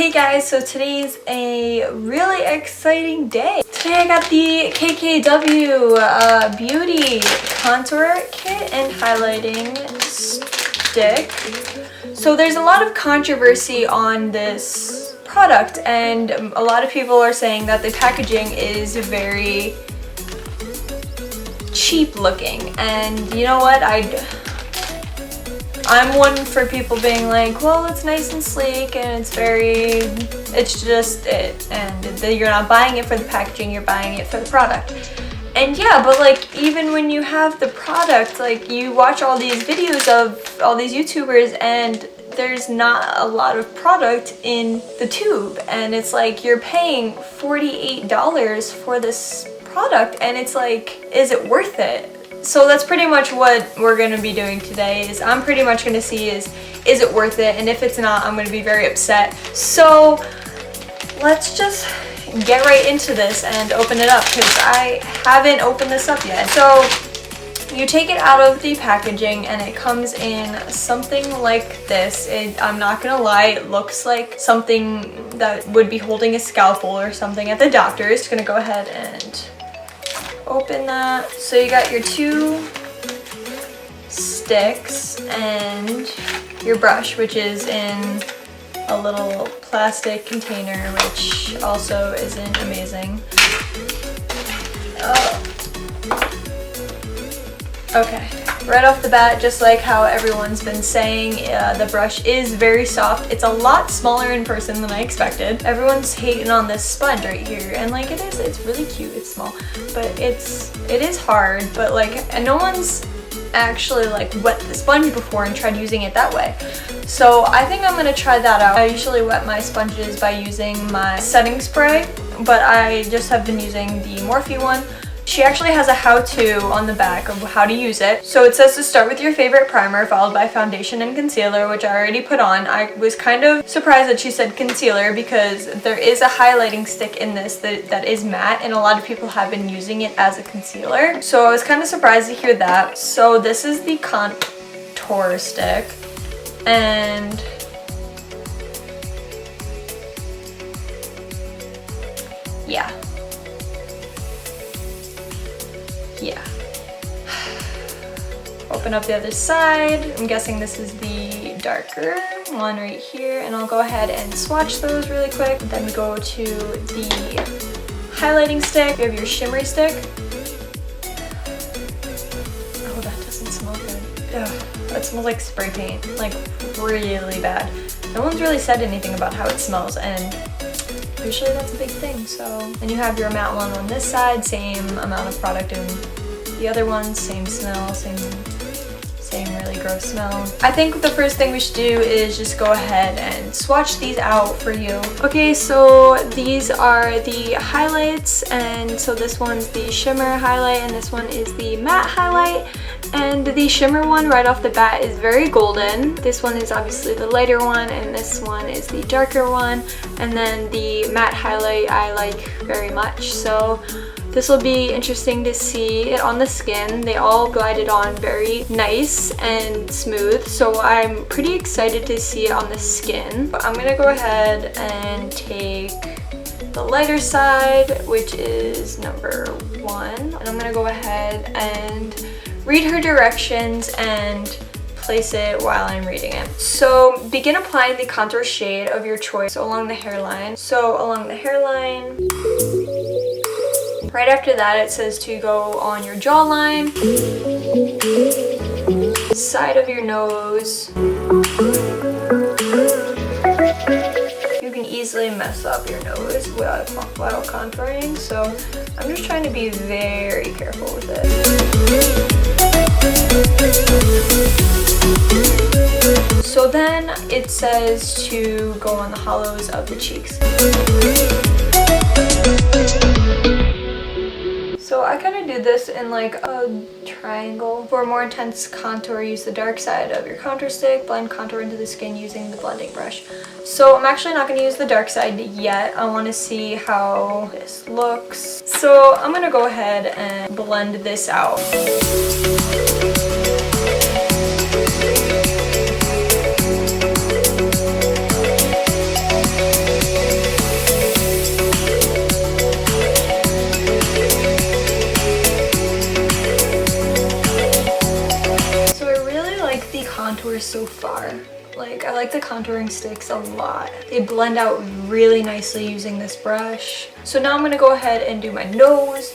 Hey guys, so today's a really exciting day. Today I got the KKW Beauty contour kit and highlighting stick. So there's a lot of controversy on this product and a lot of people are saying that the packaging is very cheap looking, and you know what, I'm one for people being like, well, it's nice and sleek and it's just it, and you're not buying it for the packaging, you're buying it for the product. And yeah, but like even when you have the product, like you watch all these videos of all these YouTubers and there's not a lot of product in the tube, and it's like you're paying $48 for this product and it's like, is it worth it? So that's pretty much what we're going to be doing today. Is I'm pretty much going to see is it worth it, and if it's not, I'm going to be very upset. So let's just get right into this and open it up, because I haven't opened this up yet. So you take it out of the packaging and it comes in something like this. I'm not gonna lie, it looks like something that would be holding a scalpel or something at the doctor's. Just gonna go ahead and open that. So you got your two sticks and your brush, which is in a little plastic container, which also isn't amazing. Okay, right off the bat, just like how everyone's been saying, the brush is very soft. It's a lot smaller in person than I expected. Everyone's hating on this sponge right here, and like it's really cute, it's small, but it is hard, but like, and no one's actually like wet the sponge before and tried using it that way. So I think I'm gonna try that out. I usually wet my sponges by using my setting spray, but I just have been using the Morphe one. She actually has a how-to on the back of how to use it. So it says to start with your favorite primer, followed by foundation and concealer, which I already put on. I was kind of surprised that she said concealer, because there is a highlighting stick in this that is matte, and a lot of people have been using it as a concealer. So I was kind of surprised to hear that. So this is the contour stick, and yeah. Open up the other side. I'm guessing this is the darker one right here, and I'll go ahead and swatch those really quick. Then go to the highlighting stick. You have your shimmery stick. Oh, that doesn't smell good. Ugh, that smells like spray paint, like really bad. No one's really said anything about how it smells, and usually that's a big thing. So then you have your matte one on this side, same amount of product in the other one, same smell, same really gross smell. I think the first thing we should do is just go ahead and swatch these out for you. Okay, so these are the highlights, and so this one's the shimmer highlight and this one is the matte highlight. And the shimmer one right off the bat is very golden. This one is obviously the lighter one, and this one is the darker one. And then the matte highlight I like very much. So this will be interesting to see it on the skin. They all glided on very nice and smooth, so I'm pretty excited to see it on the skin. I'm gonna go ahead and take the lighter side, which is number 1, and I'm gonna go ahead and read her directions and place it while I'm reading it. So begin applying the contour shade of your choice along the hairline. So along the hairline. Right after that, it says to go on your jawline, side of your nose. You can easily mess up your nose without contouring, so I'm just trying to be very careful with it. So then it says to go on the hollows of the cheeks. So I kind of do this in like a triangle. For a more intense contour, use the dark side of your contour stick. Blend contour into the skin using the blending brush. So I'm actually not going to use the dark side yet. I want to see how this looks. So I'm going to go ahead and blend this out. contouring sticks a lot. They blend out really nicely using this brush. So now I'm gonna go ahead and do my nose.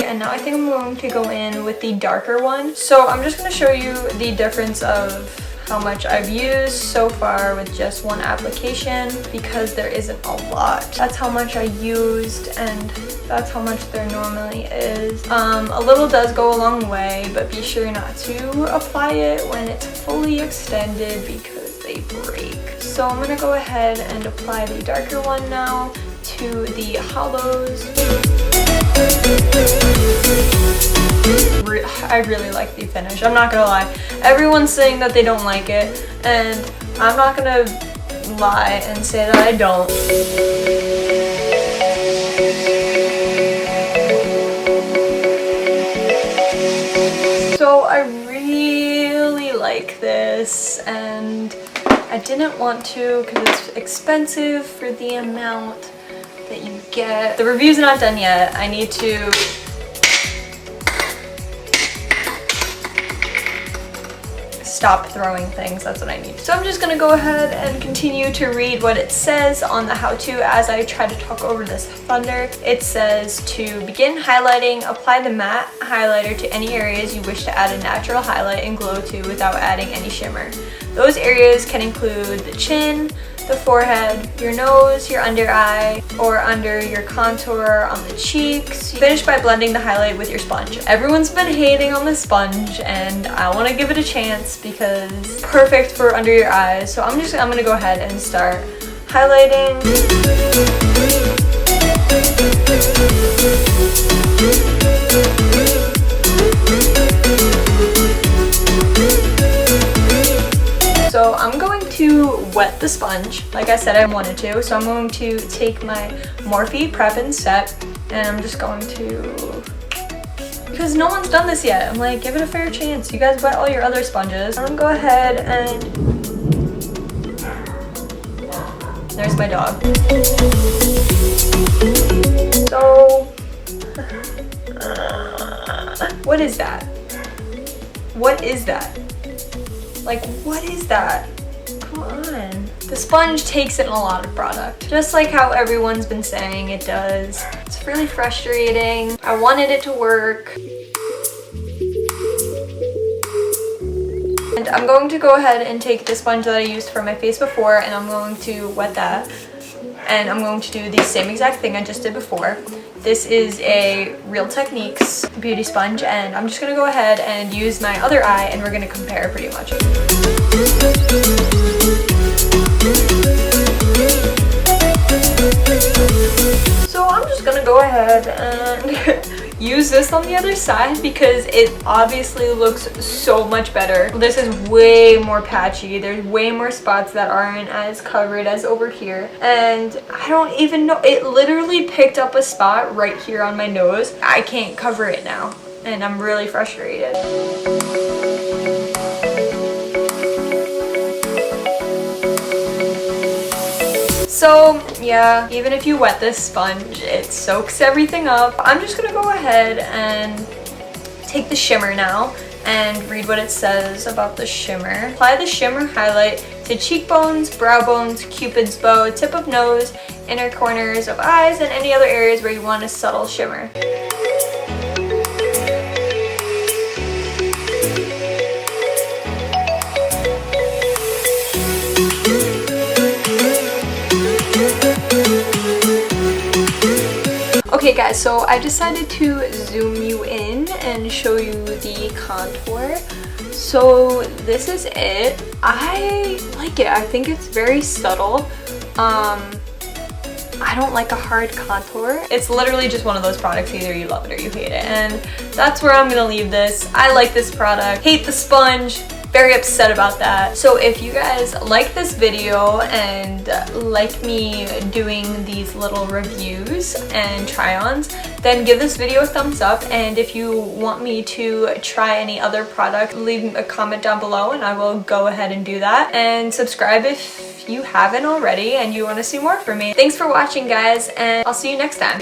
And now I think I'm going to go in with the darker one. So I'm just gonna show you the difference of how much I've used so far with just one application, because there isn't a lot. That's how much I used, and that's how much there normally is. A little does go a long way, but be sure not to apply it when it's fully extended because they break. So I'm gonna go ahead and apply the darker one now to the hollows. I really like the finish, I'm not gonna lie. Everyone's saying that they don't like it, and I'm not gonna lie and say that I don't. So I really like this, and I didn't want to because it's expensive for the amount that you get. The review's not done yet. I need to stop throwing things, that's what I need. So I'm just gonna go ahead and continue to read what it says on the how-to as I try to talk over this thunder. It says to begin highlighting, apply the matte highlighter to any areas you wish to add a natural highlight and glow to without adding any shimmer. Those areas can include the chin, the forehead, your nose, your under eye, or under your contour on the cheeks. Finish by blending the highlight with your sponge. Everyone's been hating on the sponge, and I want to give it a chance because it's perfect for under your eyes. So I'm gonna go ahead and start highlighting. So I'm going to wet the sponge, like I said I wanted to. So I'm going to take my Morphe Prep and Set, and I'm just going to, because no one's done this yet, I'm like, give it a fair chance. You guys wet all your other sponges. I'm gonna go ahead and, there's my dog. So, what is that? What is that? Like, what is that? Come on. The sponge takes in a lot of product, just like how everyone's been saying it does. It's really frustrating. I wanted it to work. And I'm going to go ahead and take the sponge that I used for my face before, and I'm going to wet that. And I'm going to do the same exact thing I just did before. This is a Real Techniques beauty sponge, and I'm just gonna go ahead and use my other eye, and we're gonna compare pretty much. So I'm just gonna go ahead and use this on the other side because it obviously looks so much better. This is way more patchy. There's way more spots that aren't as covered as over here. And I don't even know, it literally picked up a spot right here on my nose. I can't cover it now, and I'm really frustrated. So yeah, even if you wet this sponge, it soaks everything up. I'm just gonna go ahead and take the shimmer now and read what it says about the shimmer. Apply the shimmer highlight to cheekbones, brow bones, cupid's bow, tip of nose, inner corners of eyes, and any other areas where you want a subtle shimmer. Okay guys, so I decided to zoom you in and show you the contour. So this is it. I like it. I think it's very subtle. I don't like a hard contour. It's literally just one of those products, either you love it or you hate it. And that's where I'm gonna leave this. I like this product. Hate the sponge. Very upset about that. So if you guys like this video and like me doing these little reviews and try-ons, then give this video a thumbs up. And if you want me to try any other product, leave a comment down below and I will go ahead and do that. And subscribe if you haven't already and you want to see more from me. Thanks for watching guys, and I'll see you next time.